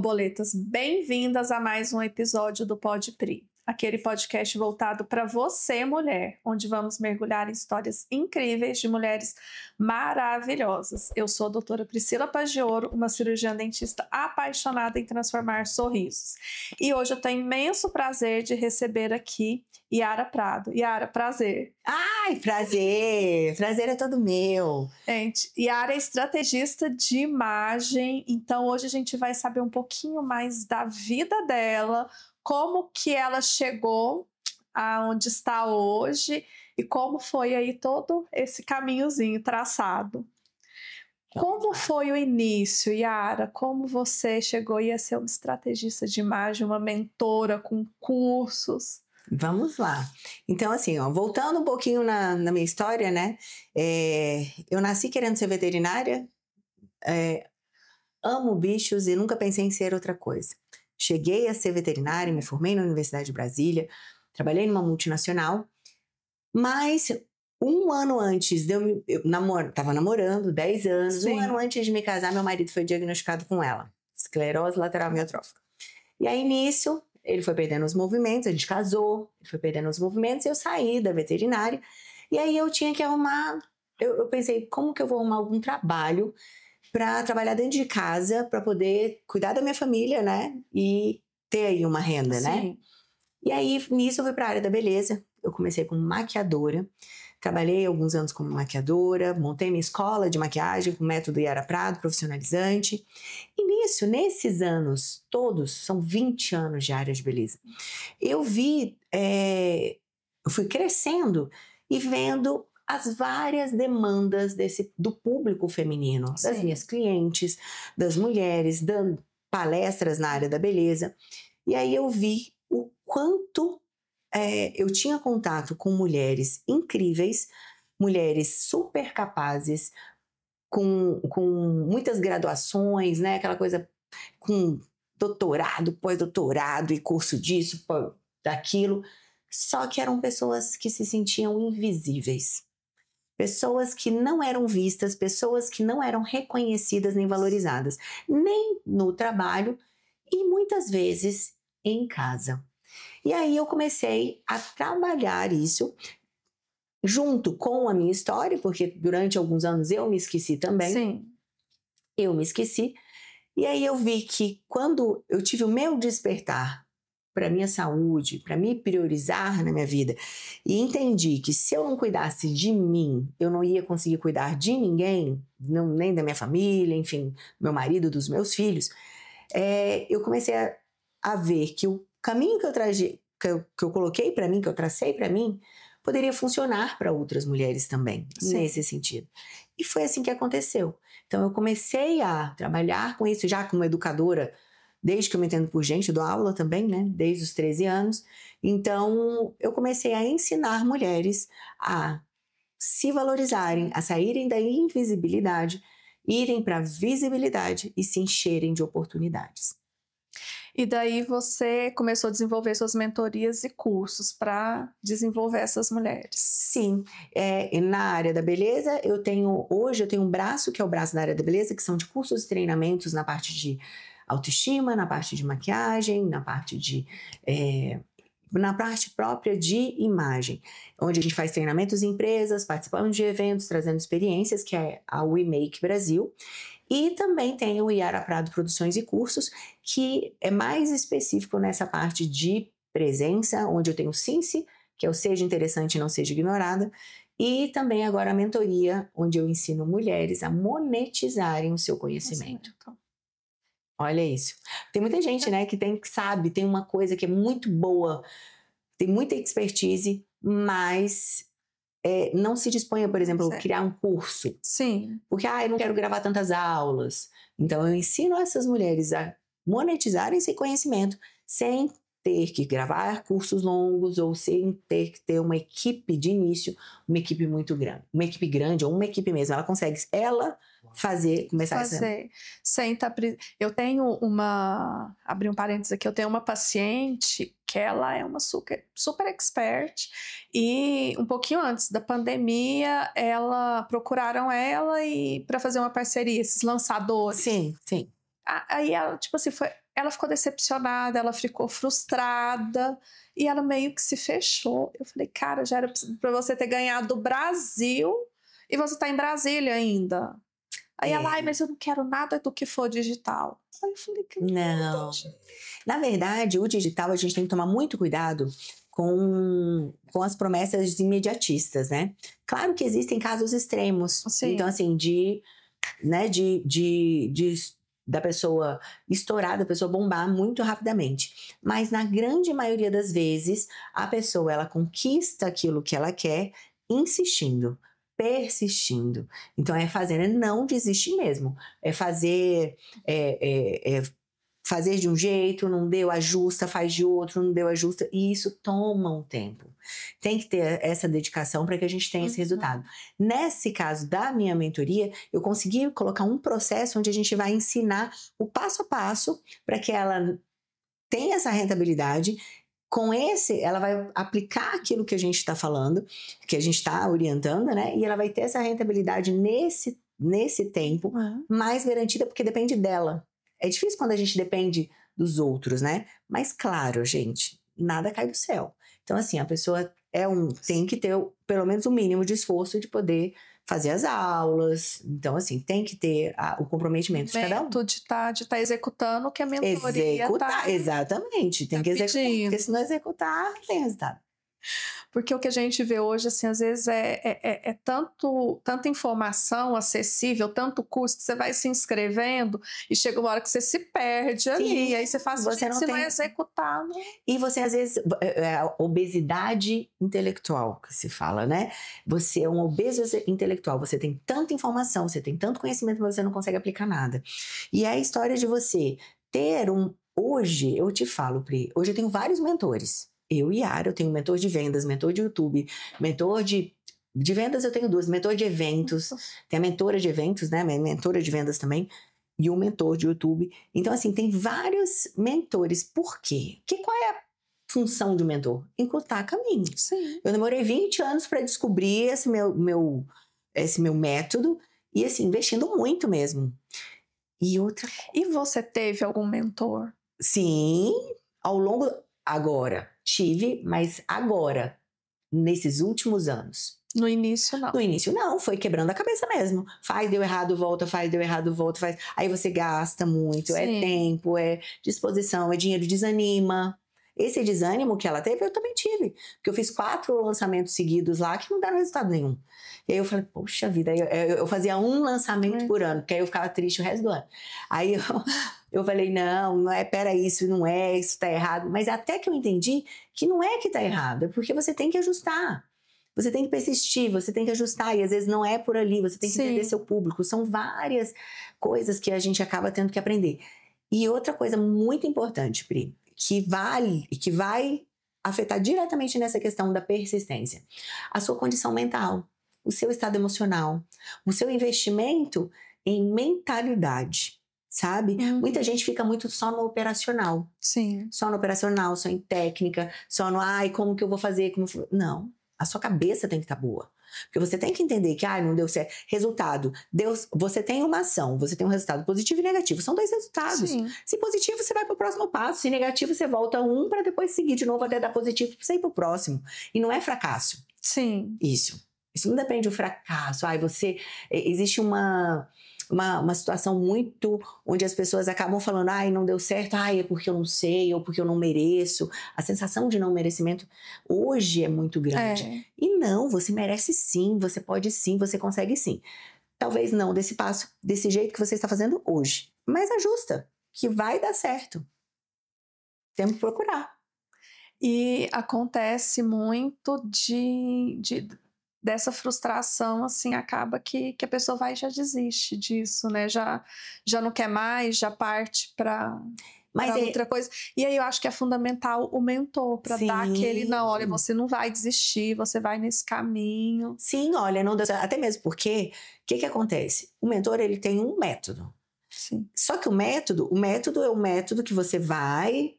borboletas, bem-vindas a mais um episódio do Pod Pri, aquele podcast voltado para você, mulher, onde vamos mergulhar em histórias incríveis de mulheres maravilhosas. Eu sou a doutora Priscila Paggioro, uma cirurgiã dentista apaixonada em transformar sorrisos. E hoje eu tenho imenso prazer de receber aqui Yara Prado. Yara, prazer. Ai, prazer! Prazer é todo meu. Gente, Yara é estrategista de imagem, então hoje a gente vai saber um pouquinho mais da vida dela, como que ela chegou aonde está hoje e como foi aí todo esse caminhozinho traçado. Como foi o início, Yara? Como você chegou a ser uma estrategista de imagem, uma mentora com cursos? Vamos lá. Então, assim, ó, voltando um pouquinho na minha história, né? Eu nasci querendo ser veterinária, amo bichos e nunca pensei em ser outra coisa. Cheguei a ser veterinária, me formei na Universidade de Brasília, trabalhei numa multinacional, mas um ano antes de eu estava namorando, 10 anos, Sim. Um ano antes de me casar, meu marido foi diagnosticado com ela, esclerose lateral amiotrófica. E aí, nisso, ele foi perdendo os movimentos, a gente casou, ele foi perdendo os movimentos e eu saí da veterinária. E aí eu tinha que arrumar, eu pensei, como que eu vou arrumar algum trabalho para trabalhar dentro de casa, para poder cuidar da minha família, né? E ter aí uma renda, Sim. né? E aí, nisso, eu fui para a área da beleza. Eu comecei como maquiadora. Trabalhei alguns anos como maquiadora, montei minha escola de maquiagem com o método Yara Prado, profissionalizante. E nisso, nesses anos todos, são 20 anos de área de beleza, eu fui crescendo e vendo as várias demandas do público feminino, das Sim. minhas clientes, das mulheres, dando palestras na área da beleza. E aí eu vi o quanto eu tinha contato com mulheres incríveis, mulheres super capazes, com muitas graduações, né? Aquela coisa com doutorado, pós-doutorado e curso disso, daquilo. Só que eram pessoas que se sentiam invisíveis. Pessoas que não eram vistas, pessoas que não eram reconhecidas nem valorizadas, nem no trabalho e muitas vezes em casa. E aí eu comecei a trabalhar isso junto com a minha história, porque durante alguns anos eu me esqueci também. Sim. Eu me esqueci. E aí eu vi que quando eu tive o meu despertar para minha saúde, para me priorizar na minha vida, e entendi que se eu não cuidasse de mim, eu não ia conseguir cuidar de ninguém, nem da minha família, enfim, meu marido, dos meus filhos, eu comecei a ver que o caminho que eu coloquei para mim, que eu tracei para mim, poderia funcionar para outras mulheres também, Sim. nesse sentido. E foi assim que aconteceu. Então eu comecei a trabalhar com isso já como educadora, desde que eu me entendo por gente, eu dou aula também, né? Desde os 13 anos. Então eu comecei a ensinar mulheres a se valorizarem, a saírem da invisibilidade, irem para a visibilidade e se encherem de oportunidades. E daí você começou a desenvolver suas mentorias e cursos para desenvolver essas mulheres. Sim, na área da beleza hoje eu tenho um braço, que é o braço da área da beleza, que são de cursos e treinamentos na parte de autoestima, na parte de maquiagem, na parte própria de imagem, onde a gente faz treinamentos em empresas, participando de eventos, trazendo experiências, que é a We Make Brasil. E também tem o Yara Prado Produções e Cursos, que é mais específico nessa parte de presença, onde eu tenho o SINCE, que é o Seja Interessante e Não Seja Ignorada, e também agora a mentoria, onde eu ensino mulheres a monetizarem o seu conhecimento. Olha isso. Tem muita gente, né, que sabe, tem uma coisa que é muito boa, tem muita expertise, mas não se dispõe a, por exemplo, criar um curso. Sim. Porque, eu não quero gravar tantas aulas. Então, eu ensino essas mulheres a monetizarem esse conhecimento sem ter que gravar cursos longos ou sem ter que ter uma equipe de início, uma equipe muito grande. Uma equipe grande ou uma equipe mesmo. Ela consegue, começar sem estar... Eu tenho abrir um parênteses aqui, eu tenho uma paciente que ela é uma super expert e um pouquinho antes da pandemia, procuraram ela para fazer uma parceria, esses lançadores. Sim, sim. Aí ela, tipo assim, ela ficou decepcionada, ela ficou frustrada e ela meio que se fechou. Eu falei, cara, já era para você ter ganhado do Brasil e você tá em Brasília ainda. Aí ela, ai, mas eu não quero nada do que for digital. Aí eu falei, que não. Na verdade, o digital a gente tem que tomar muito cuidado com as promessas imediatistas, né? Claro que existem casos extremos. Sim. Então, assim, da pessoa estourar, da pessoa bombar muito rapidamente. Mas na grande maioria das vezes, a pessoa, ela conquista aquilo que ela quer insistindo, persistindo. Então, é fazer, é não desistir mesmo. É fazer... fazer de um jeito, não deu, ajusta, faz de outro, não deu, ajusta, e isso toma um tempo. Tem que ter essa dedicação para que a gente tenha esse resultado. Nesse caso da minha mentoria, eu consegui colocar um processo onde a gente vai ensinar o passo a passo para que ela tenha essa rentabilidade. Com esse, ela vai aplicar aquilo que a gente está falando, que a gente está orientando, né? E ela vai ter essa rentabilidade nesse tempo mais garantida, porque depende dela. É difícil quando a gente depende dos outros, né? Mas claro, gente, nada cai do céu. Então, assim, a pessoa tem que ter pelo menos o mínimo de esforço de poder fazer as aulas. Então, assim, tem que ter o comprometimento de cada um. De estar executando o que a mentoria executar, exatamente. Tem que executar, porque se não executar, não tem resultado. Porque o que a gente vê hoje, assim, às vezes é tanta informação acessível, tanto curso, que você vai se inscrevendo e chega uma hora que você se perde ali. Aí você faz se não executar. Né? E você, às vezes, a obesidade intelectual, que se fala, né? Você é um obeso intelectual, você tem tanta informação, você tem tanto conhecimento, mas você não consegue aplicar nada. E é a história de você ter Hoje, eu te falo, Pri, hoje eu tenho vários mentores. Eu e Yara, eu tenho mentor de vendas, mentor de YouTube, mentor de vendas eu tenho 2, mentor de eventos, tem a mentora de eventos, né, mentora de vendas também, e um mentor de YouTube. Então, assim, tem vários mentores. Por quê? Qual é a função de um mentor? Encurtar caminho. Sim. Eu demorei 20 anos para descobrir esse meu método e, assim, investindo muito mesmo. E você teve algum mentor? Sim, ao longo... Agora, tive, mas agora, nesses últimos anos. No início, não. No início, não. Foi quebrando a cabeça mesmo. Faz, deu errado, volta, faz, deu errado, volta, faz. Aí você gasta muito, Sim. É tempo, é disposição, é dinheiro, desanima. Esse desânimo que ela teve, eu também tive. Porque eu fiz 4 lançamentos seguidos lá que não deram resultado nenhum. E aí eu falei, poxa vida, eu fazia um lançamento por ano, porque aí eu ficava triste o resto do ano. Aí eu falei, não é, peraí, isso tá errado. Mas até que eu entendi que não é que tá errado, é porque você tem que ajustar. Você tem que persistir, você tem que ajustar, e às vezes não é por ali, você tem que entender seu público. São várias coisas que a gente acaba tendo que aprender. E outra coisa muito importante, Pri, que vai afetar diretamente nessa questão da persistência. A sua condição mental, o seu estado emocional, o seu investimento em mentalidade, sabe? Muita gente fica muito só no operacional. Sim. Só no operacional, só em técnica, só no, como que eu vou fazer? Não, a sua cabeça tem que estar boa. Porque você tem que entender que, não deu certo. Resultado, você tem uma ação, você tem um resultado positivo e negativo. São 2 resultados. Sim. Se positivo, você vai para o próximo passo. Se negativo, você volta para depois seguir de novo até dar positivo para você ir para o próximo. E não é fracasso. Sim. Isso não depende do fracasso. Existe uma situação muito onde as pessoas acabam falando, não deu certo, é porque eu não sei, ou porque eu não mereço. A sensação de não merecimento hoje é muito grande. E não, você merece sim, você pode sim, você consegue sim. Talvez não desse passo, desse jeito que você está fazendo hoje, mas ajusta, que vai dar certo. Temos que procurar. E acontece muito dessa frustração, assim, acaba que a pessoa vai e já desiste disso, né? Já não quer mais, já parte para outra coisa. E aí eu acho que é fundamental o mentor para dar aquele, não, olha, você não vai desistir, você vai nesse caminho. Sim, olha, não deu certo. Até mesmo porque, o que acontece? O mentor, ele tem um método. Sim. Só que o método é o método que você vai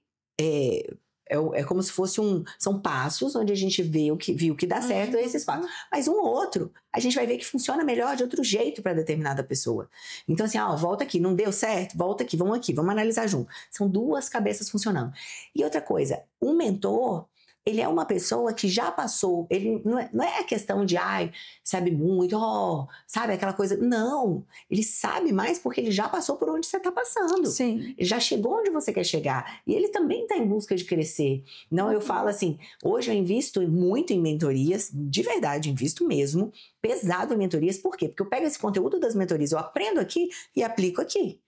É como se fosse são passos onde a gente viu que dá certo esses passos. Mas um ou outro, a gente vai ver que funciona melhor de outro jeito para determinada pessoa. Então, assim, volta aqui, não deu certo? Volta aqui, vamos analisar junto. São duas cabeças funcionando. E outra coisa, um mentor, ele é uma pessoa que já passou, ele não é a questão de, sabe muito, sabe aquela coisa. Não, ele sabe mais porque ele já passou por onde você está passando. Sim. Ele já chegou onde você quer chegar. E ele também está em busca de crescer. Não, eu falo assim, hoje eu invisto muito em mentorias, de verdade, invisto mesmo, pesado em mentorias. Por quê? Porque eu pego esse conteúdo das mentorias, eu aprendo aqui e aplico aqui.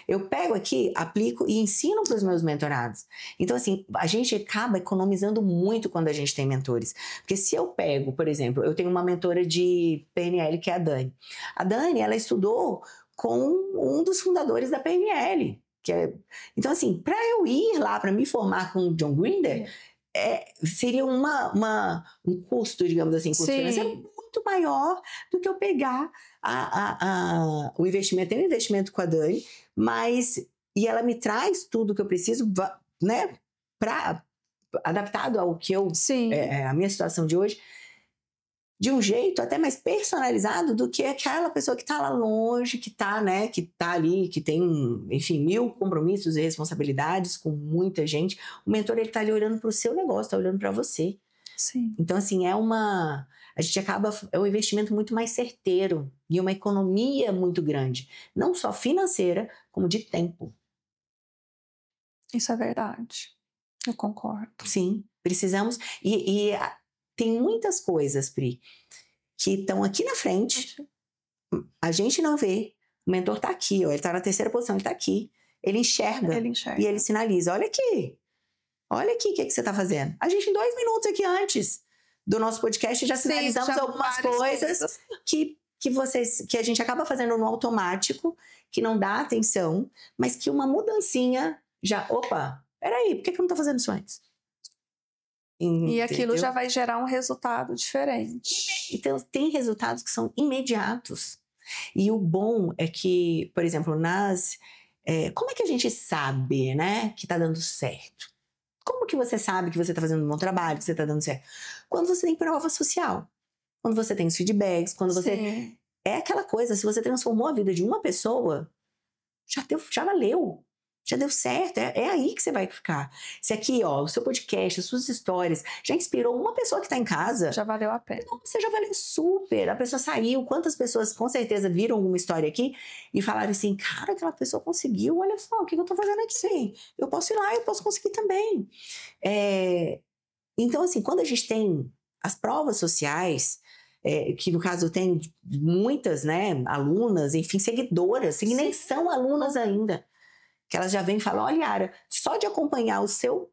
Eu pego aqui, aplico e ensino para os meus mentorados. Então, assim, a gente acaba economizando muito quando a gente tem mentores. Porque se eu pego, por exemplo, eu tenho uma mentora de PNL que é a Dani. A Dani, ela estudou com um dos fundadores da PNL. Então, assim, para eu ir lá, para me formar com o John Grinder, seria um custo, digamos assim, custo financeiro muito maior do que eu pegar o investimento. Tem um investimento com a Dani, e ela me traz tudo que eu preciso, né, adaptado ao que a minha situação de hoje, de um jeito até mais personalizado do que aquela pessoa que está lá longe, que está ali, que tem, enfim, 1000 compromissos e responsabilidades com muita gente. O mentor, ele está ali olhando para o seu negócio, está olhando para você. Sim. Então, assim, a gente acaba, é um investimento muito mais certeiro e uma economia muito grande, não só financeira, como de tempo. Isso é verdade. Eu concordo. Sim, precisamos. E tem muitas coisas, Pri, que estão aqui na frente, a gente não vê. O mentor está aqui, ele está na terceira posição, ele está aqui. Ele enxerga e ele sinaliza: olha aqui o que você está fazendo. A gente, em 2 minutos aqui antes do nosso podcast, já sinalizamos algumas coisas que a gente acaba fazendo no automático, que não dá atenção, mas que uma mudancinha já... Opa, peraí, por que eu não estou fazendo isso antes? E aquilo já vai gerar um resultado diferente. Então, tem resultados que são imediatos. E o bom é que, por exemplo, como é que a gente sabe, né, que está dando certo? Como que você sabe que você está fazendo um bom trabalho, que você está dando certo? Quando você tem prova social. Quando você tem os feedbacks, quando você... Sim. É aquela coisa, se você transformou a vida de uma pessoa, já valeu. Já deu certo, é aí que você vai ficar. Se aqui, o seu podcast, as suas histórias, já inspirou uma pessoa que está em casa... Já valeu a pena. Você já valeu super. A pessoa saiu, quantas pessoas com certeza viram alguma história aqui e falaram assim, cara, aquela pessoa conseguiu, olha só, o que eu estou fazendo aqui? Eu posso ir lá, eu posso conseguir também. Então, assim, quando a gente tem as provas sociais... que no caso tem muitas, né, alunas, enfim, seguidoras, que nem são alunas ainda, que elas já vêm e falam, olha, Yara, só de acompanhar o seu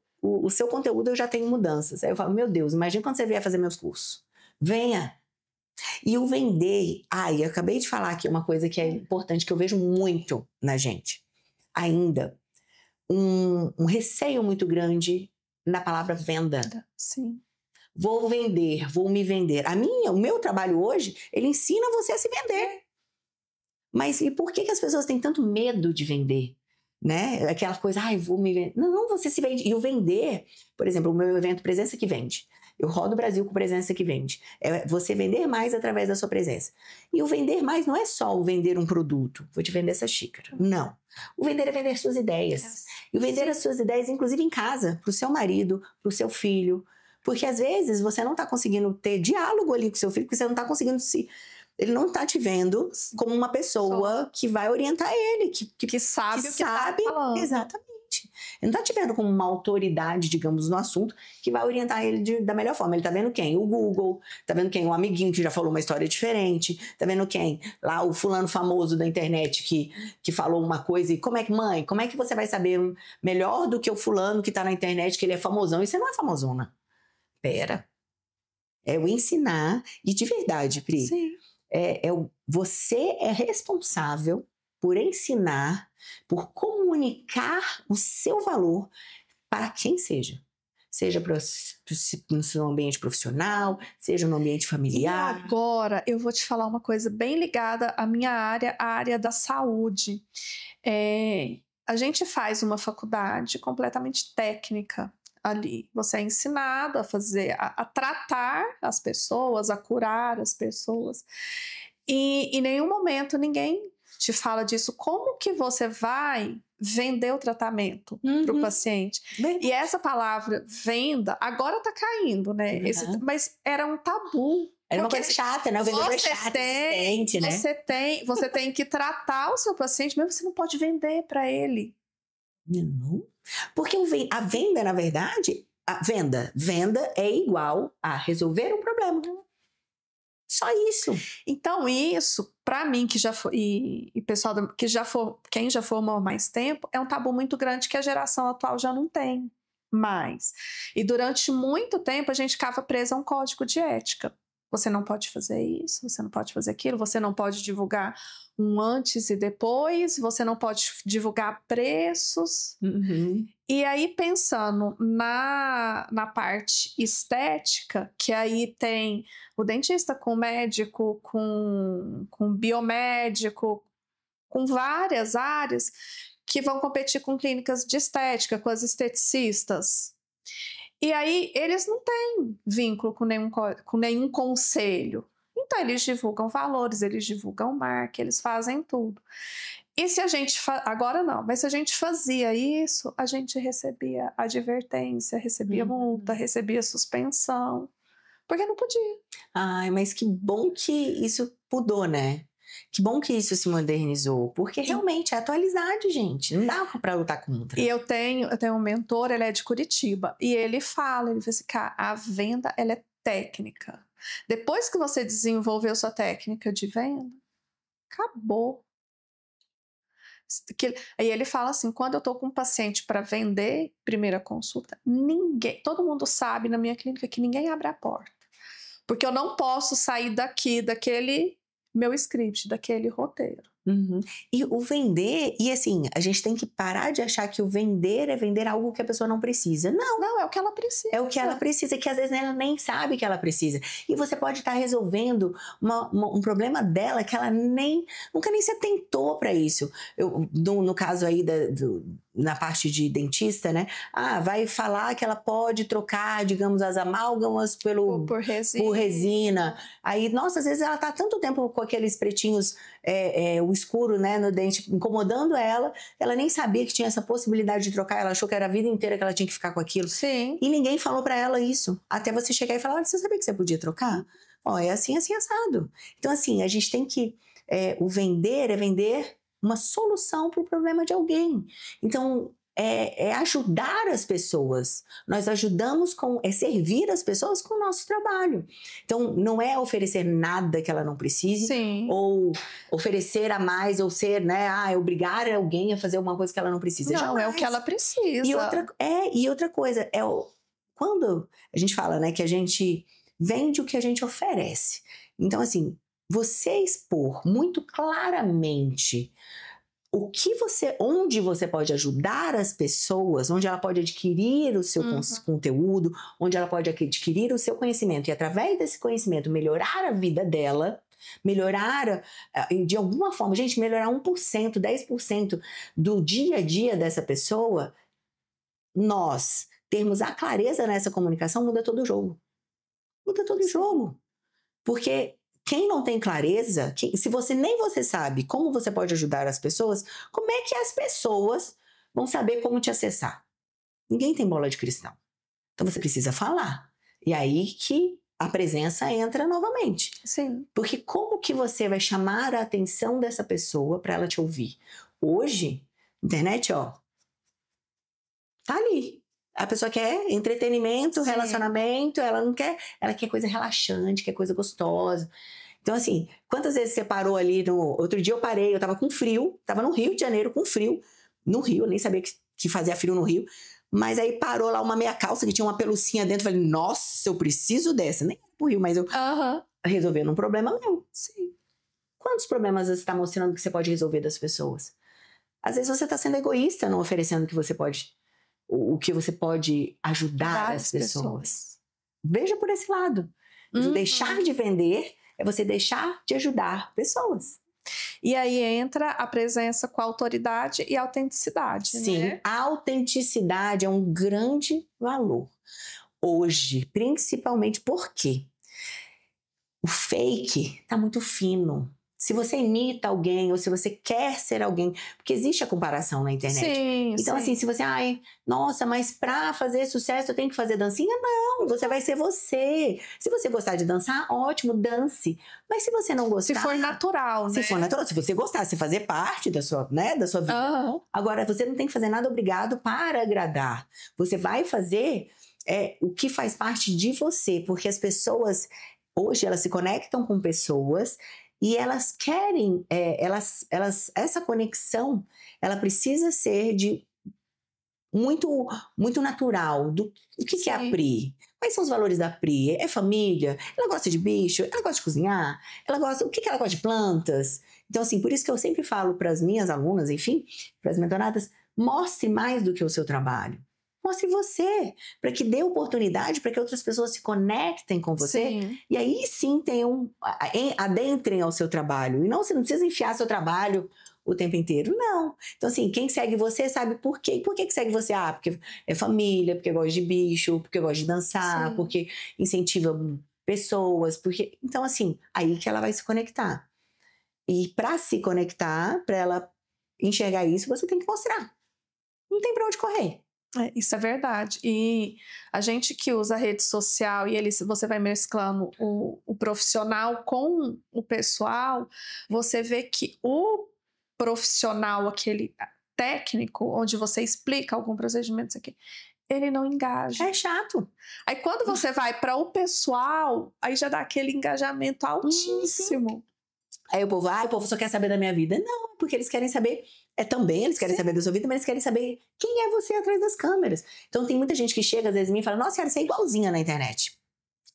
conteúdo eu já tenho mudanças. Aí eu falo, meu Deus, imagina quando você vier fazer meus cursos. Venha. E o vender, eu acabei de falar aqui uma coisa que é importante, que eu vejo muito na gente. Ainda, um receio muito grande na palavra venda. Sim. Vou vender, vou me vender. O meu trabalho hoje, ele ensina você a se vender. Mas e por que as pessoas têm tanto medo de vender? Né? Aquela coisa, vou me vender. Não, você se vende. E o vender, por exemplo, o meu evento Presença que Vende. Eu rodo o Brasil com Presença que Vende. É você vender mais através da sua presença. E o vender mais não é só o vender um produto. Vou te vender essa xícara. Não. O vender é vender suas ideias. E o vender as suas ideias, inclusive em casa, para o seu marido, para o seu filho. Porque às vezes você não está conseguindo ter diálogo ali com o seu filho, porque você não está conseguindo ele não está te vendo como uma pessoa que vai orientar ele, que sabe o que está falando. Exatamente. Ele não está te vendo como uma autoridade, digamos, no assunto, que vai orientar ele da melhor forma. Ele está vendo quem? O Google, está vendo quem? Um amiguinho que já falou uma história diferente, está vendo quem? Lá o fulano famoso da internet que falou uma coisa e como é que você vai saber melhor do que o fulano que está na internet que ele é famosão? E você não é famosona. Pera. É o ensinar, e de verdade, Pri, Sim. Você é responsável por ensinar, por comunicar o seu valor para quem seja. Seja no seu ambiente profissional, seja no ambiente familiar. E agora, eu vou te falar uma coisa bem ligada à minha área, a área da saúde. A gente faz uma faculdade completamente técnica. ali. Você é ensinado a fazer, a tratar as pessoas, a curar as pessoas. E em nenhum momento ninguém te fala disso. Como que você vai vender o tratamento para o paciente? Verdade. E essa palavra venda, agora tá caindo, né? Mas era um tabu. Era uma coisa chata, né? O vendedor é chato, insistente, né? Você tem que tratar o seu paciente, mas você não pode vender para ele. Não. Porque a venda, na verdade, venda é igual a resolver um problema. Só isso. Então, isso, para mim, que já foi, e pessoal que já for, quem já formou há mais tempo, é um tabu muito grande que a geração atual já não tem mais. E durante muito tempo a gente ficava preso a um código de ética. Você não pode fazer isso, você não pode fazer aquilo, você não pode divulgar um antes e depois, você não pode divulgar preços. E aí, pensando na parte estética, que aí tem o dentista com o médico, com biomédico, com várias áreas que vão competir com clínicas de estética, com as esteticistas. E aí, eles não têm vínculo com nenhum conselho. Então, eles divulgam valores, eles divulgam marca, eles fazem tudo. E se a gente... Agora não, mas se a gente fazia isso, a gente recebia advertência, recebia multa, recebia suspensão. Porque não podia. Ai, mas que bom que isso mudou, né? Que bom que isso se modernizou, porque realmente é atualidade, gente. Não dá pra lutar contra. E eu tenho um mentor, ele é de Curitiba, e ele fala assim, cara, a venda, ela é técnica. Depois que você desenvolveu sua técnica de venda, acabou. Aí ele fala assim, quando eu tô com um paciente para vender, primeira consulta, todo mundo sabe na minha clínica que ninguém abre a porta. Porque eu não posso sair daquele meu script, daquele roteiro. E o vender, e assim, a gente tem que parar de achar que o vender é vender algo que a pessoa não precisa. Não, é o que ela precisa. É o que ela precisa, que às vezes ela nem sabe que ela precisa. E você pode estar resolvendo um problema dela que ela nunca nem se atentou para isso. No caso aí na parte de dentista, né? Vai falar que ela pode trocar, digamos, as amálgamas por resina. Aí, nossa, às vezes ela tá tanto tempo com aqueles pretinhos, o escuro, né, no dente, incomodando ela nem sabia que tinha essa possibilidade de trocar, ela achou que era a vida inteira que ela tinha que ficar com aquilo. Sim. E ninguém falou pra ela isso, até você chegar e falar, olha, você sabia que você podia trocar? É assim, assim, assado. Então, assim, a gente tem que, o vender é vender uma solução para o problema de alguém. Então, é ajudar as pessoas. Nós ajudamos servir as pessoas com o nosso trabalho. Então, não é oferecer nada que ela não precise, Sim. ou oferecer a mais, ou ser, né, obrigar alguém a fazer uma coisa que ela não precisa. Não, jamais. É o que ela precisa. E outra coisa, quando a gente fala, né, que a gente vende o que a gente oferece. Então, assim, você expor muito claramente onde você pode ajudar as pessoas, onde ela pode adquirir o seu conteúdo, onde ela pode adquirir o seu conhecimento e através desse conhecimento melhorar a vida dela, melhorar de alguma forma, gente, melhorar 1%, 10% do dia a dia dessa pessoa, nós termos a clareza nessa comunicação muda todo o jogo. Muda todo o jogo. Porque quem não tem clareza, se nem você sabe como você pode ajudar as pessoas, como é que as pessoas vão saber como te acessar? Ninguém tem bola de cristal. Então você precisa falar. E aí que a presença entra novamente. Sim. Porque como que você vai chamar a atenção dessa pessoa para ela te ouvir? Hoje, internet, tá ali. A pessoa quer entretenimento, Sim. Relacionamento, ela quer coisa relaxante, quer coisa gostosa. Então, assim, quantas vezes você parou ali outro dia eu parei, eu tava com frio, tava no Rio de Janeiro com frio. No Rio, eu nem sabia que fazia frio no Rio. Mas aí parou lá uma meia calça que tinha uma pelucinha dentro. Falei, nossa, eu preciso dessa. Nem pro Rio, mas eu resolvendo um problema meu. Sim. Quantos problemas você está mostrando que você pode resolver das pessoas? Às vezes você está sendo egoísta não oferecendo o que você pode ajudar as pessoas. Veja por esse lado. Deixar de vender é você deixar de ajudar pessoas. E aí entra a presença com a autoridade e a autenticidade, Sim, né? a autenticidade é um grande valor. Hoje, principalmente porque o fake tá muito fino. Se você imita alguém ou se você quer ser alguém, porque existe a comparação na internet. Sim, Então, sim. assim, se você, ai, nossa, mas pra fazer sucesso eu tenho que fazer dancinha? Não, você vai ser você. Se você gostar de dançar, ótimo, dance. Mas se você não gostar. Se for natural, Se né? for natural, se você gostar, se fazer parte da sua, né, da sua vida. Aham. Agora, você não tem que fazer nada obrigado para agradar. Você vai fazer o que faz parte de você, porque as pessoas, hoje, elas se conectam com pessoas e elas querem, essa conexão, ela precisa ser de muito, muito natural. O que é a Sim. Pri? Quais são os valores da Pri? É família? Ela gosta de bicho? Ela gosta de cozinhar? O que ela gosta de plantas? Então, assim, por isso que eu sempre falo para as minhas alunas, enfim, para as mentoradas, mostre mais do que o seu trabalho. Mostre você, para que dê oportunidade para que outras pessoas se conectem com você. Sim. E aí sim adentrem ao seu trabalho. E não, você não precisa enfiar seu trabalho o tempo inteiro, não. Então, assim, quem segue você sabe por quê. Por que segue você? Ah, porque é família, porque gosta de bicho, porque gosta de dançar, Sim. porque incentiva pessoas, porque... Então, assim, aí que ela vai se conectar. E para se conectar, para ela enxergar isso, você tem que mostrar. Não tem para onde correr. Isso é verdade. E a gente que usa a rede social e você vai mesclando o profissional com o pessoal, você vê que o profissional, aquele técnico, onde você explica algum procedimento, aqui, ele não engaja. É chato. Aí quando você vai para o pessoal, aí já dá aquele engajamento altíssimo. Aí o povo só quer saber da minha vida. Não, porque eles querem saber, também eles querem Sim. saber da sua vida, mas eles querem saber quem é você atrás das câmeras. Então tem muita gente que chega às vezes em mim e fala, nossa, você é igualzinha na internet.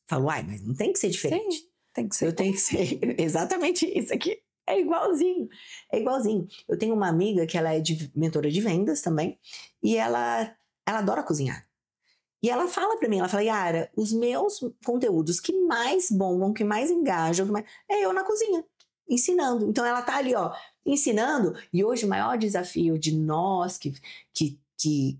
Falo, mas não tem que ser diferente. Sim, tem que ser. Eu tenho que ser exatamente isso aqui. É igualzinho. É igualzinho. Eu tenho uma amiga que ela é mentora de vendas também, e ela adora cozinhar. E ela fala pra mim, ela fala, Yara, os meus conteúdos que mais bombam, que mais engajam, é eu na cozinha, ensinando. Então ela tá ali, ó, ensinando. E hoje o maior desafio de nós que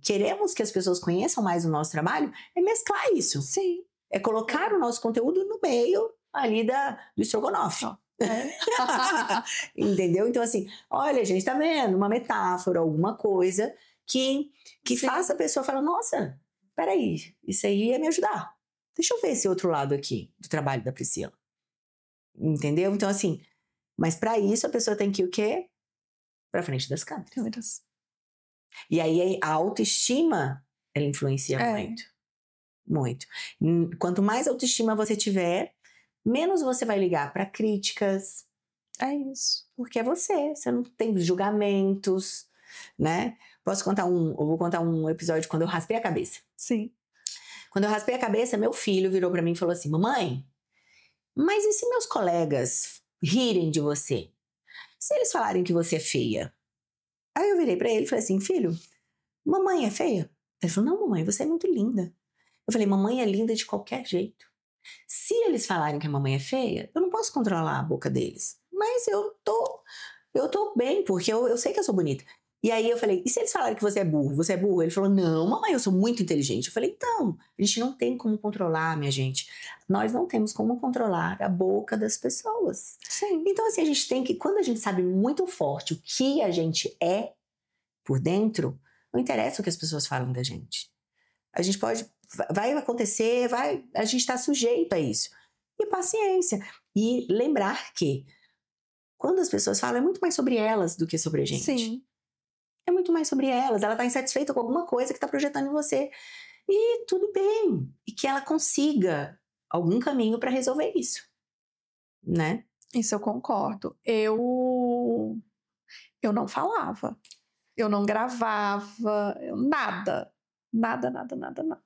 queremos que as pessoas conheçam mais o nosso trabalho é mesclar isso. Sim. É colocar o nosso conteúdo no meio ali do estrogonofe. Entendeu? Então, assim, olha, gente, tá vendo? Uma metáfora, alguma coisa que faça a pessoa falar, nossa, peraí, isso aí ia me ajudar. Deixa eu ver esse outro lado aqui do trabalho da Priscila. Entendeu? Então, assim, mas para isso a pessoa tem que ir o quê? Pra frente das câmeras. E aí a autoestima, ela influencia muito. Muito. Quanto mais autoestima você tiver, menos você vai ligar para críticas. É isso. Porque é você não tem julgamentos, né? Eu vou contar um episódio quando eu raspei a cabeça. Sim. Quando eu raspei a cabeça, meu filho virou para mim e falou assim, mamãe, mas e se meus colegas rirem de você? Se eles falarem que você é feia? Aí eu virei para ele e falei assim, filho, mamãe é feia? Ele falou, não, mamãe, você é muito linda. Eu falei, mamãe é linda de qualquer jeito. Se eles falarem que a mamãe é feia, eu não posso controlar a boca deles. Mas eu tô bem, porque eu sei que eu sou bonita. E aí eu falei, e se eles falarem que você é burro? Você é burro? Ele falou, não, mamãe, eu sou muito inteligente. Eu falei, então, a gente não tem como controlar, minha gente. Nós não temos como controlar a boca das pessoas. Sim. Então, assim, a gente tem que, quando a gente sabe muito forte o que a gente é por dentro, não interessa o que as pessoas falam da gente. A gente vai acontecer, a gente está sujeito a isso. E paciência. E lembrar que quando as pessoas falam, é muito mais sobre elas do que sobre a gente. Sim. É muito mais sobre elas. Ela está insatisfeita com alguma coisa que está projetando em você. E tudo bem. E que ela consiga algum caminho para resolver isso. Né? Isso eu concordo. Eu não falava. Eu não gravava. Nada. Nada.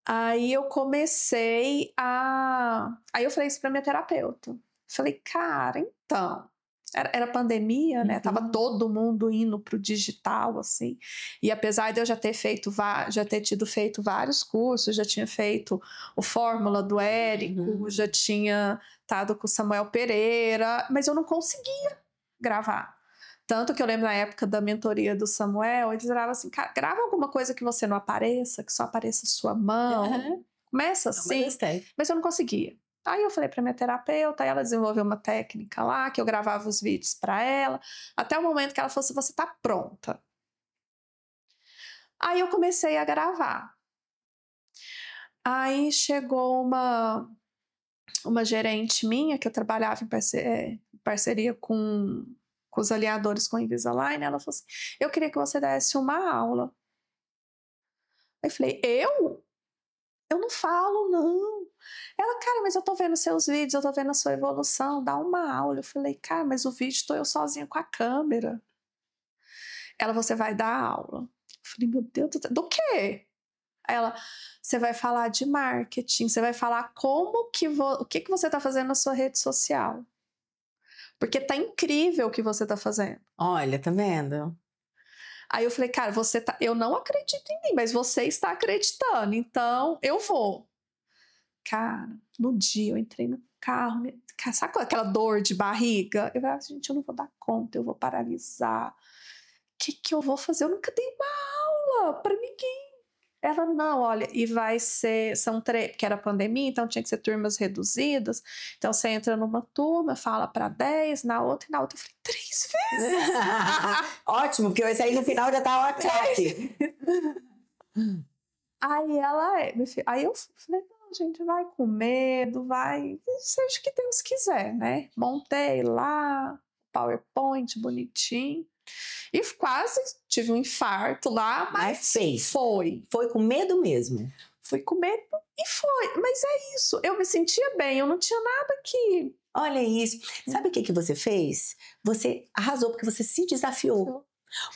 Aí eu comecei a... Aí eu falei isso pra minha terapeuta. Falei, cara, então... Era pandemia, né? Tava todo mundo indo pro digital, assim. E apesar de eu já ter tido feito vários cursos, já tinha feito o Fórmula do Érico, já tinha estado com o Samuel Pereira, mas eu não conseguia gravar. Tanto que eu lembro na época da mentoria do Samuel, eles falavam assim, cara, grava alguma coisa que você não apareça, que só apareça sua mão. Começa assim, mas eu não conseguia. Aí eu falei para minha terapeuta, ela desenvolveu uma técnica lá, que eu gravava os vídeos para ela, até o momento que ela falou assim, você tá pronta. Aí eu comecei a gravar. Aí chegou uma gerente minha, que eu trabalhava em parceria com os alinhadores com o Invisalign, ela falou assim, eu queria que você desse uma aula. Aí eu falei, eu? Eu não falo, não. Ela, cara, mas eu tô vendo seus vídeos, eu tô vendo a sua evolução, dá uma aula. Eu falei, cara, mas o vídeo tô eu sozinha com a câmera. Ela, você vai dar aula. Eu falei, meu Deus do quê? Aí ela, você vai falar de marketing, você vai falar o que você tá fazendo na sua rede social. Porque tá incrível o que você tá fazendo. Olha, tá vendo? Aí eu falei, cara, eu não acredito em mim, mas você está acreditando, então eu vou. Cara, no dia eu entrei no carro, sabe aquela dor de barriga? Eu falei, gente, eu não vou dar conta, eu vou paralisar. O que eu vou fazer? Eu nunca dei uma aula para ninguém. Ela, não, olha, e vai ser, porque era pandemia, então tinha que ser turmas reduzidas. Então você entra numa turma, fala para 10, na outra. Eu falei, 3 vezes. Ótimo, porque esse aí no final já tá o craque. Aí eu falei, não, gente, vai com medo, vai, seja o que Deus quiser, né? Montei lá, PowerPoint bonitinho. E quase tive um infarto lá, mas fez. Foi com medo mesmo. Fui com medo e foi. Mas é isso, eu me sentia bem, eu não tinha nada que... Olha isso. Sabe o que você fez? Você arrasou porque você se desafiou.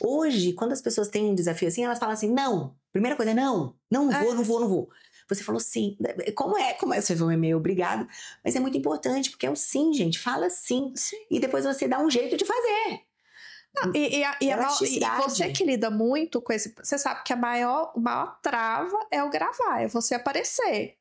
Hoje, quando as pessoas têm um desafio assim, elas falam assim, não. Primeira coisa é não vou. Você falou sim. Como é? Você foi meio obrigado. Mas é muito importante, porque é o sim, gente. Fala sim. E depois você dá um jeito de fazer. Não, e você que lida muito com esse... Você sabe que o maior trava é o gravar, é você aparecer.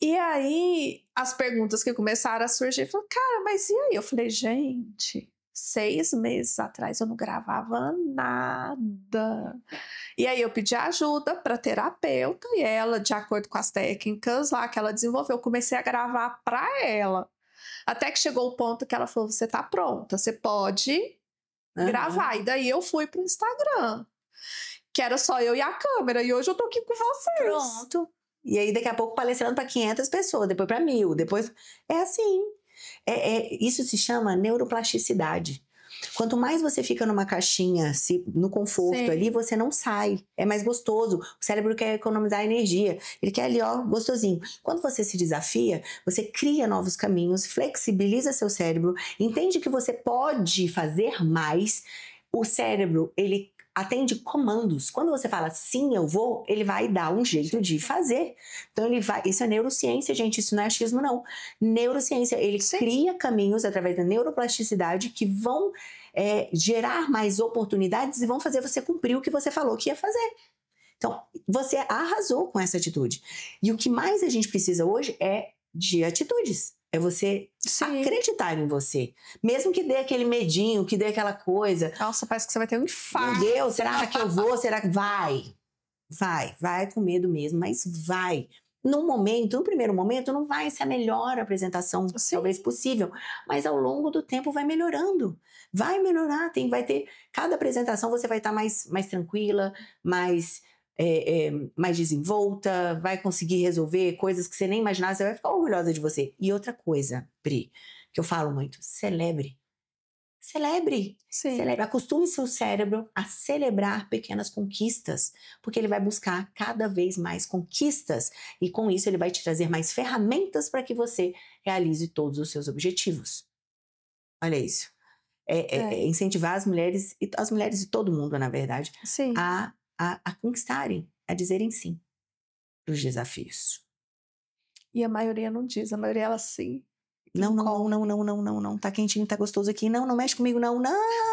E aí, as perguntas que começaram a surgir, falaram, cara, mas e aí? Eu falei, gente, 6 meses atrás eu não gravava nada. E aí eu pedi ajuda para terapeuta e ela, de acordo com as técnicas lá que ela desenvolveu, eu comecei a gravar para ela. Até que chegou o ponto que ela falou, você tá pronta, você pode gravar. E daí eu fui pro Instagram, que era só eu e a câmera, e hoje eu tô aqui com vocês. Pronto. E aí daqui a pouco palestrando para 500 pessoas, depois para 1000, depois... É assim. Isso se chama neuroplasticidade. Quanto mais você fica numa caixinha, no conforto ali, você não sai. É mais gostoso. O cérebro quer economizar energia. Ele quer ali, ó, gostosinho. Quando você se desafia, você cria novos caminhos, flexibiliza seu cérebro, entende que você pode fazer mais. O cérebro, ele atende comandos. Quando você fala sim, eu vou, ele vai dar um jeito de fazer. Então ele vai, isso é neurociência, gente, isso não é achismo não. Neurociência, ele cria caminhos através da neuroplasticidade que vão gerar mais oportunidades e vão fazer você cumprir o que você falou que ia fazer. Então, você arrasou com essa atitude. E o que mais a gente precisa hoje é de atitudes. É você acreditar em você. Mesmo que dê aquele medinho, que dê aquela coisa. Nossa, parece que você vai ter um infarto. Meu Deus, será que eu vou? Será que vai? Vai com medo mesmo, mas vai. No primeiro momento, não vai ser a melhor apresentação, talvez possível. Mas ao longo do tempo vai melhorando. Vai melhorar, vai ter... Cada apresentação você vai estar mais tranquila, mais desenvolta, vai conseguir resolver coisas que você nem imaginava, você vai ficar orgulhosa de você. E outra coisa, Pri, que eu falo muito, celebre. Celebre. Acostume seu cérebro a celebrar pequenas conquistas, porque ele vai buscar cada vez mais conquistas e com isso ele vai te trazer mais ferramentas para que você realize todos os seus objetivos. Olha isso. Incentivar as mulheres e todo mundo, na verdade, a conquistarem, a dizerem sim para os desafios. E a maioria não diz, a maioria ela sim. Não, tá quentinho, tá gostoso aqui. Não mexe comigo, não,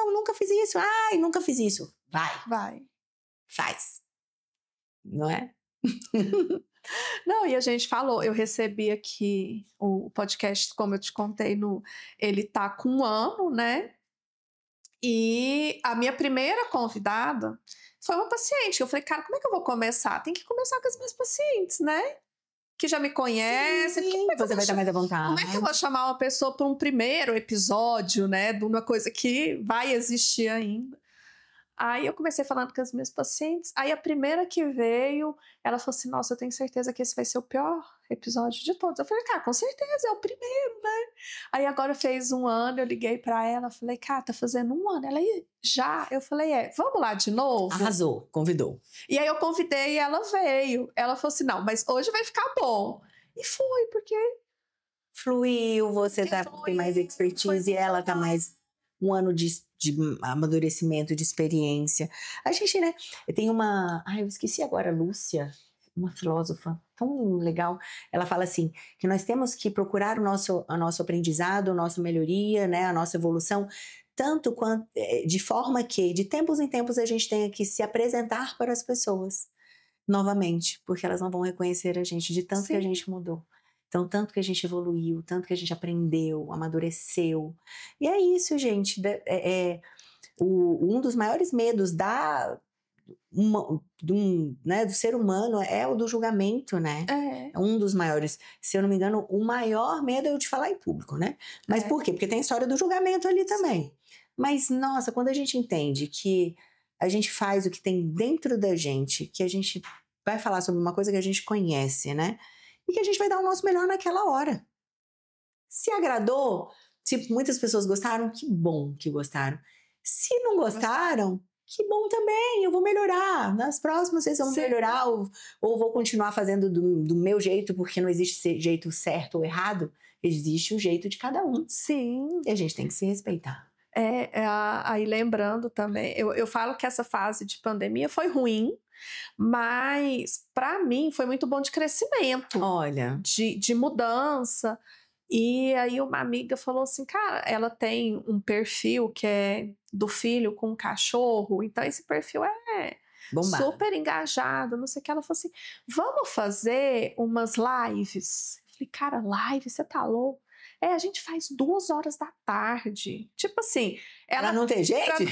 nunca fiz isso. Ai, nunca fiz isso. Vai. Faz. Não é? Não, e a gente falou, eu recebi aqui o podcast, como eu te contei, ele tá com 1 ano, né? E a minha primeira convidada foi uma paciente. Eu falei, cara, como é que eu vou começar? Tem que começar com as minhas pacientes, né? Que já me conhecem. Sim, você vai estar mais à vontade. Como é que eu vou chamar uma pessoa para um primeiro episódio, né? De uma coisa que vai existir ainda. Aí eu comecei falando com as minhas pacientes. Aí a primeira que veio, ela falou assim, nossa, eu tenho certeza que esse vai ser o pior episódio de todos. Eu falei, cara, com certeza, é o primeiro, né? Aí agora fez 1 ano, eu liguei pra ela, falei, cara, tá fazendo 1 ano. Ela, já? Eu falei, vamos lá de novo? Arrasou, convidou. E aí eu convidei e ela veio. Ela falou assim, não, mas hoje vai ficar bom. E foi, porque... Fluiu, você tem mais expertise e ela tá mais 1 ano de amadurecimento, de experiência. A gente, né, tem uma... Ai, eu esqueci agora, Lúcia, uma filósofa tão legal. Ela fala assim, que nós temos que procurar o nosso aprendizado, a nossa melhoria, né, a nossa evolução, tanto quanto, de forma que, de tempos em tempos, a gente tenha que se apresentar para as pessoas novamente, porque elas não vão reconhecer a gente de tanto que a gente mudou. Então, tanto que a gente evoluiu, tanto que a gente aprendeu, amadureceu. E é isso, gente. Um dos maiores medos do ser humano é o do julgamento, né? É um dos maiores. Se eu não me engano, o maior medo é o de falar em público, né? Mas por quê? Porque tem a história do julgamento ali também. Sim. Mas, nossa, quando a gente entende que a gente faz o que tem dentro da gente, que a gente vai falar sobre uma coisa que a gente conhece, né? E que a gente vai dar o nosso melhor naquela hora. Se agradou, se muitas pessoas gostaram, que bom que gostaram. Se não gostaram, que bom também, eu vou melhorar. Nas próximas vezes eu vou melhorar ou vou continuar fazendo do meu jeito, porque não existe jeito certo ou errado. Existe o jeito de cada um. Sim. E a gente tem que se respeitar. Aí lembrando também, eu falo que essa fase de pandemia foi ruim, mas para mim foi muito bom de crescimento. Olha. De mudança. E aí uma amiga falou assim, cara, ela tem um perfil que é do filho com um cachorro, então esse perfil é bombado, super engajado, não sei o que. Ela falou assim, vamos fazer umas lives? Eu falei, cara, live? Você tá louco? A gente faz 2 horas da tarde. Tipo assim... Ela não tem jeito?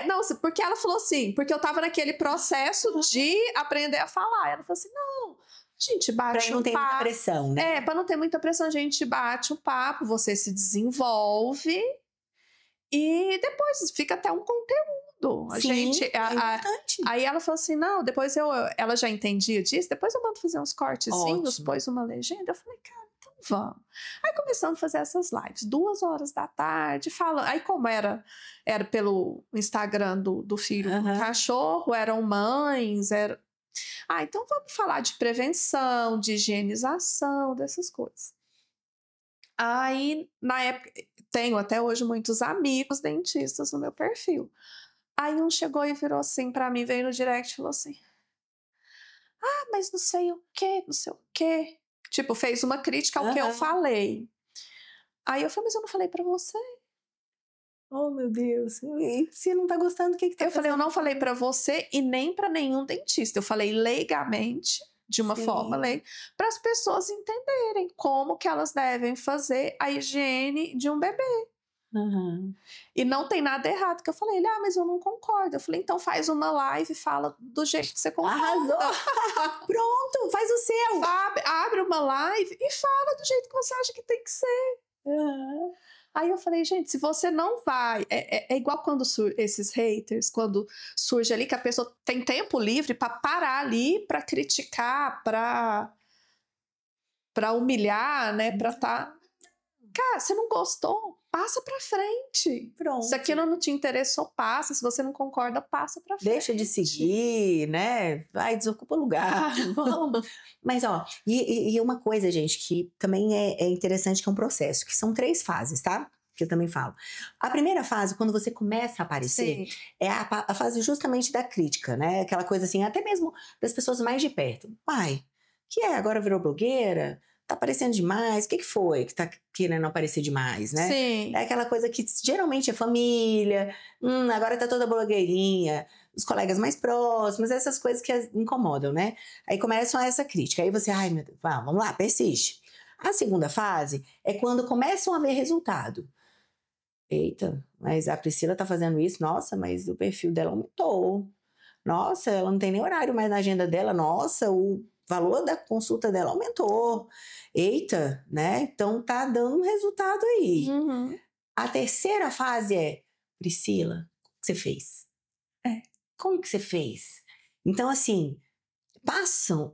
Não, porque ela falou assim, porque eu tava naquele processo de aprender a falar. Ela falou assim, não, a gente bate pra não ter muita pressão, né? Pra não ter muita pressão, a gente bate um papo, você se desenvolve e depois fica até um conteúdo. Sim, é importante. Aí ela falou assim, não, depois ela já entendia disso, depois eu mando fazer uns cortezinhos, pôs uma legenda. Eu falei, cara, vamos. Aí começamos a fazer essas lives, 2 horas da tarde, falando. Aí como era pelo Instagram do filho do cachorro, eram mães, então vamos falar de prevenção, de higienização, dessas coisas. Aí, na época, tenho até hoje muitos amigos dentistas no meu perfil. Aí um chegou e virou assim pra mim, veio no direct e falou assim, mas não sei o quê. Tipo, fez uma crítica ao que eu falei. Aí eu falei, mas eu não falei pra você. Oh, meu Deus. E se não tá gostando, o que tá fazendo? Falei, eu não falei pra você e nem pra nenhum dentista. Eu falei leigamente, de uma forma leiga, para as pessoas entenderem como que elas devem fazer a higiene de um bebê. E não tem nada errado, que eu falei, mas eu não concordo. Eu falei, então faz uma live e fala do jeito que você concorda. Arrasou! Pronto, faz o seu. Abre uma live e fala do jeito que você acha que tem que ser. Aí eu falei, gente, se você não vai... É igual quando esses haters, quando surge ali que a pessoa tem tempo livre para parar ali, para criticar, para humilhar, né? Para tá... Cara, você não gostou? Passa pra frente. Pronto. Se aquilo não te interessou, passa. Se você não concorda, passa pra frente. Deixa de seguir, né? Vai, desocupa o lugar. Vamos. Mas, e uma coisa, gente, que também é interessante, que é um processo, que são 3 fases, tá? Que eu também falo. A primeira fase, quando você começa a aparecer, é a fase justamente da crítica, né? Aquela coisa assim, até mesmo das pessoas mais de perto. Pai, agora virou blogueira? tá aparecendo demais, o que foi que tá querendo aparecer demais, né? Sim. É aquela coisa que geralmente é família, agora tá toda blogueirinha, os colegas mais próximos, essas coisas que incomodam, né? Aí começam essa crítica, aí você, ai meu Deus, vamos lá, persiste. A segunda fase é quando começam a ver resultado. Eita, mas a Priscila tá fazendo isso, nossa, mas o perfil dela aumentou. Nossa, ela não tem nem horário mais na agenda dela, nossa, o valor da consulta dela aumentou. Eita, né? Então tá dando um resultado aí. Uhum. A terceira fase é, Priscila, o que você fez? Como que você fez? Então, assim,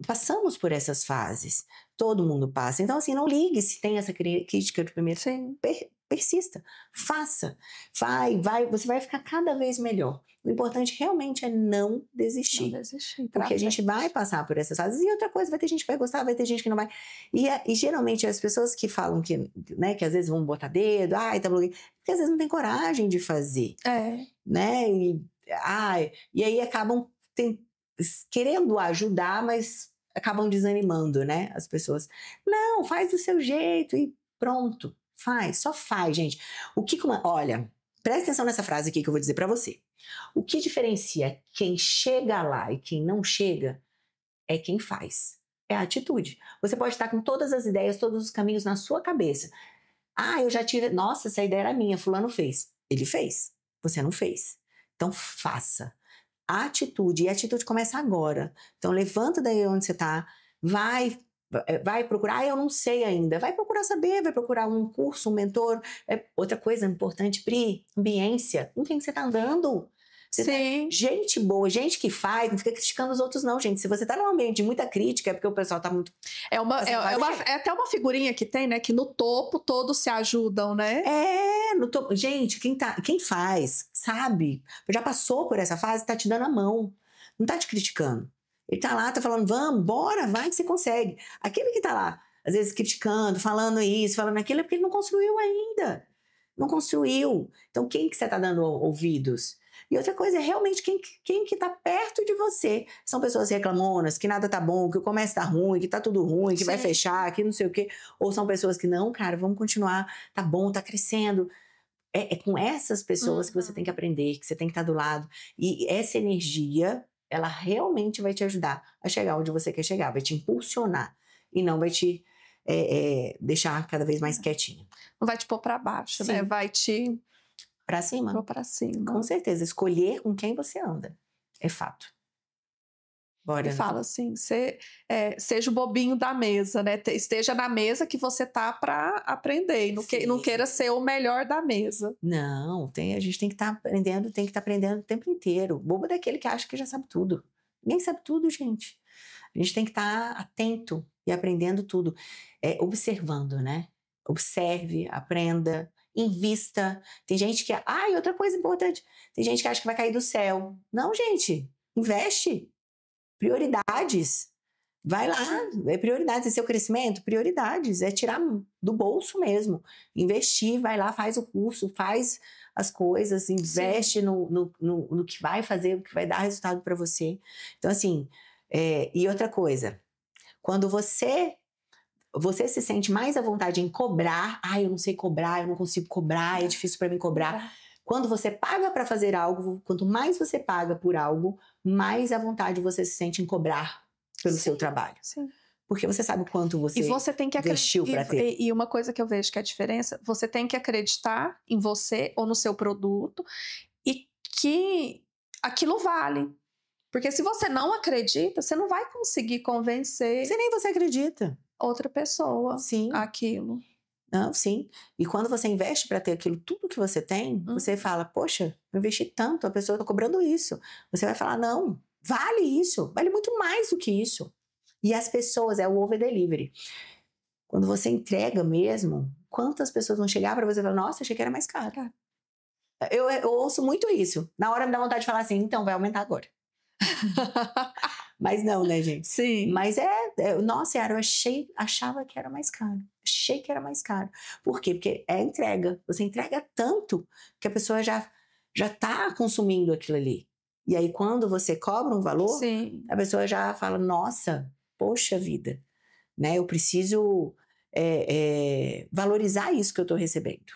passamos por essas fases. Todo mundo passa. Então, assim, não ligue se tem essa crítica de primeiro. Sim. Persista, faça, vai, você vai ficar cada vez melhor. O importante realmente é não desistir. Não desistir. Porque a gente vai passar por essas fases. E outra coisa, vai ter gente que vai gostar, vai ter gente que não vai. E geralmente as pessoas que falam que, né, que às vezes vão botar dedo, ai, tá blogueiro, porque às vezes não tem coragem de fazer. Né? E aí acabam querendo ajudar, mas acabam desanimando, né? As pessoas. Não, faz do seu jeito e pronto. Só faz, gente. Olha, presta atenção nessa frase aqui que eu vou dizer pra você. O que diferencia quem chega lá e quem não chega é quem faz. É a atitude. Você pode estar com todas as ideias, todos os caminhos na sua cabeça. Eu já tive... Nossa, essa ideia era minha, fulano fez. Ele fez. Você não fez. Então, faça. A atitude. E a atitude começa agora. Então, levanta daí onde você tá. Vai procurar, eu não sei ainda. Vai procurar saber, vai procurar um curso, um mentor. Outra coisa importante, Pri, ambiência. Com quem você tá andando? Sim. Gente boa, gente que faz, não fica criticando os outros não, gente. Se você tá num ambiente de muita crítica, é porque o pessoal tá muito... É até uma figurinha que tem, né? Que no topo todos se ajudam, né? No topo. Gente, quem faz, sabe, já passou por essa fase, tá te dando a mão. Não tá te criticando. Ele tá lá, tá falando, vamos, bora, vai que você consegue. Aquele que tá lá, às vezes criticando, falando isso, falando aquilo, é porque ele não construiu ainda. Não construiu. Então, quem que você tá dando ouvidos? E outra coisa é realmente quem que tá perto de você. São pessoas reclamonas, que nada tá bom, que o comércio tá ruim, que tá tudo ruim, que vai fechar, que não sei o quê. Ou são pessoas que, não, cara, vamos continuar, tá bom, tá crescendo. É com essas pessoas que você tem que aprender, que você tem que estar do lado. E essa energia, ela realmente vai te ajudar a chegar onde você quer chegar, vai te impulsionar e não vai te deixar cada vez mais quietinha. Não vai te pôr pra baixo, né? Vai te... Pra cima. Pôr pra cima. Com certeza. Escolher com quem você anda. É fato. Bora. E fala assim, seja o bobinho da mesa, né? Esteja na mesa que você tá pra aprender. E não queira ser o melhor da mesa. Não, a gente tem que estar aprendendo, o tempo inteiro. Bobo é daquele que acha que já sabe tudo. Ninguém sabe tudo, gente. A gente tem que estar atento e aprendendo tudo. Observando, né? Observe, aprenda, invista. Tem gente que... outra coisa importante. Tem gente que acha que vai cair do céu. Não, gente. Investe. Prioridades. Vai lá. Prioridades. É seu crescimento? Prioridades. É tirar do bolso mesmo. Investir. Vai lá, faz o curso, faz as coisas, investe no que vai fazer, o que vai dar resultado para você. Então, assim... e outra coisa. Quando você se sente mais à vontade em cobrar, eu não sei cobrar, eu não consigo cobrar, é difícil para mim cobrar. Quando você paga para fazer algo, quanto mais você paga por algo, mais à vontade você se sente em cobrar pelo seu trabalho. Sim. Porque você sabe o quanto você investiu para ter. E uma coisa que eu vejo que é a diferença, você tem que acreditar em você ou no seu produto e que aquilo vale. Porque se você não acredita, você não vai conseguir convencer... Se nem você acredita. Outra pessoa. Sim. Aquilo. Não, sim. E quando você investe para ter aquilo, tudo que você tem, você fala, poxa, eu investi tanto, a pessoa está cobrando isso. Você vai falar, não, vale isso, vale muito mais do que isso. E as pessoas, é o over delivery. Quando você entrega mesmo, quantas pessoas vão chegar para você e falar, nossa, achei que era mais caro. Eu ouço muito isso. Na hora me dá vontade de falar assim, então vai aumentar agora. Mas não, né, gente? Sim. Mas nossa, Yara, eu achava que era mais caro. Achei que era mais caro. Por quê? Porque é entrega. Você entrega tanto que a pessoa já tá consumindo aquilo ali. E aí, quando você cobra um valor, a pessoa já fala, nossa, poxa vida, né? Eu preciso valorizar isso que eu estou recebendo.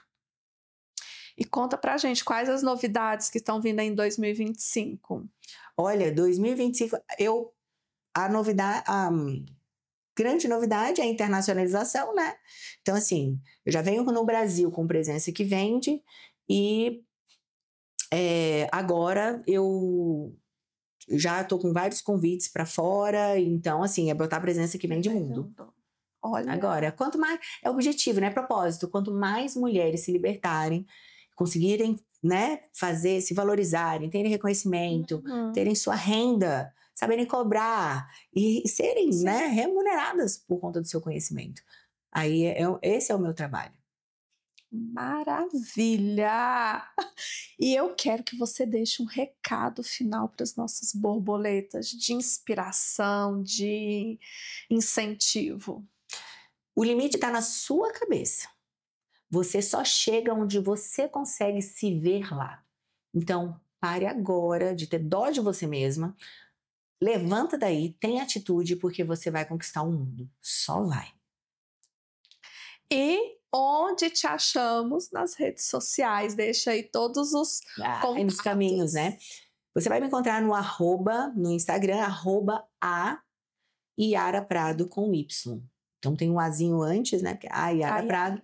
E conta pra gente quais as novidades que estão vindo aí em 2025. Olha, 2025, a grande novidade é a internacionalização, né? Então, assim, eu já venho no Brasil com presença que vende e agora eu já estou com vários convites para fora, então, assim, é botar presença que vende mundo. Olha. Agora, quanto mais, é o objetivo, né? Propósito, quanto mais mulheres se libertarem, conseguirem, né, se valorizarem, terem reconhecimento, terem sua renda, saberem cobrar e serem, né, remuneradas por conta do seu conhecimento. Aí, esse é o meu trabalho. Maravilha! E eu quero que você deixe um recado final para as nossas borboletas de inspiração, de incentivo. O limite está na sua cabeça. Você só chega onde você consegue se ver lá. Então, pare agora de ter dó de você mesma. Levanta daí, tem atitude, porque você vai conquistar o mundo. Só vai. E onde te achamos nas redes sociais? Deixa aí todos os contatos. Nos caminhos, né? Você vai me encontrar no Instagram, @AYara_Prado com Y. Então tem um Azinho antes, né? Que é Yara Prado.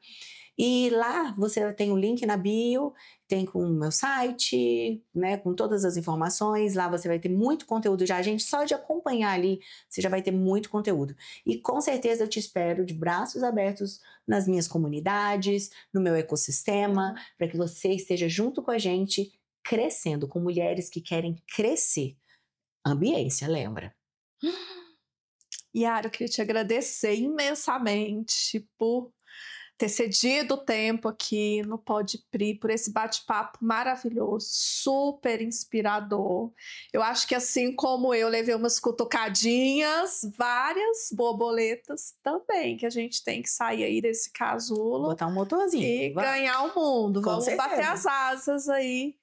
E lá você tem o link na bio, tem com o meu site, né, com todas as informações. Lá você vai ter muito conteúdo já. Gente, só de acompanhar ali, você já vai ter muito conteúdo. E com certeza eu te espero de braços abertos nas minhas comunidades, no meu ecossistema, para que você esteja junto com a gente, crescendo, com mulheres que querem crescer. Ambiência, lembra? Yara, eu queria te agradecer imensamente por ter cedido o tempo aqui no Pode Pri, por esse bate-papo maravilhoso, super inspirador. Eu acho que assim como eu levei umas cutucadinhas, várias borboletas também, que a gente tem que sair aí desse casulo. Botar um motorzinho. E ganhar o mundo. Com Vamos certeza. bater as asas aí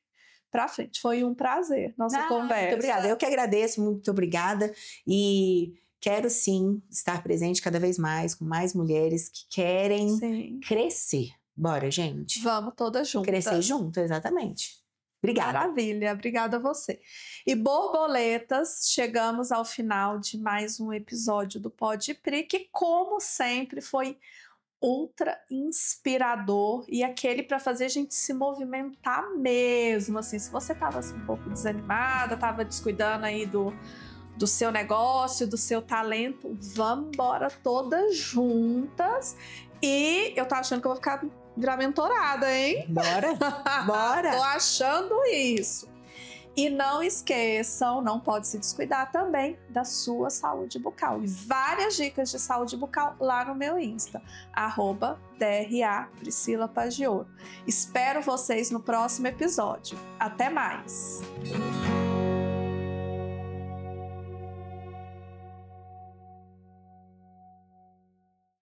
pra frente. Foi um prazer nossa conversa. Muito obrigada. Eu que agradeço, muito obrigada. E quero sim estar presente cada vez mais com mais mulheres que querem crescer. Bora, gente. Vamos todas juntas. Crescer junto, exatamente. Obrigada. Maravilha, obrigada a você. E borboletas, chegamos ao final de mais um episódio do Pode Pri, que como sempre foi ultra inspirador e aquele para fazer a gente se movimentar mesmo, assim, se você tava assim, um pouco desanimada, tava descuidando aí do seu negócio, do seu talento, vamos embora todas juntas. E eu tô achando que eu vou virar mentorada, hein? Bora, bora! Tô achando isso. E não esqueçam, não pode se descuidar também da sua saúde bucal. E várias dicas de saúde bucal lá no meu Insta, @DRA Priscila Pagioro. Espero vocês no próximo episódio. Até mais!